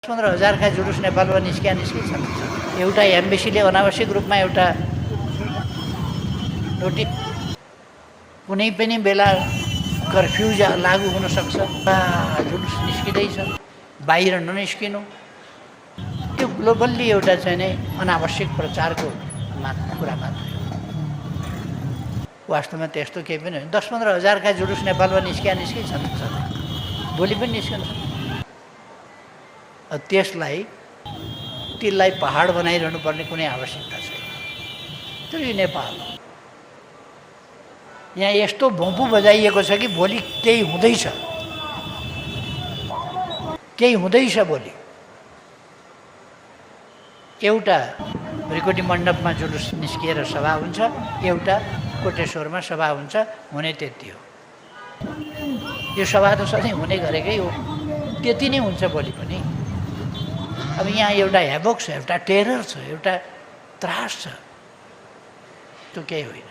15,000 का जुलुस नेपालमा निस्किछन्। एउटा एम्बेसीले अनावश्यक रूपमा एउटा नोटिस कुनै पनि बेला कर्फ्यू लागू हुन सक्छ, जुलुस निस्किँदैछ, बाहिर ननिस्किनु, त्यो ग्लोबल्ली एउटा चाहिँ नै अनावश्यक प्रचारको कुरा मात्र हो। वास्तवमा त्यस्तो केही पनि होइन। 10-15,000 का जुलुस नेपालमा निस्किछन्, भोलि पनि निस्कन्छ। त्यसलाई पहाड बनाइरहनु पर्ने कुनै आवश्यकता छैन। त्यो यो नेपाल हो। यहाँ यस्तो भोंपू बजाइएको छ कि भोलि केही हुँदैछ भोलि। एउटा रिकोटी मण्डपमा जुलुस निस्किएर सभा हुन्छ, एउटा कोटेश्वरमा सभा हुन्छ, हुने त्यति हो। यो सभा त सधैँ हुने गरेकै हो, त्यति नै हुन्छ भोलि पनि। अब यहाँ एउटा हेभोक छ, एउटा टेरर छ, एउटा त्रास छ, त्यो केही होइन।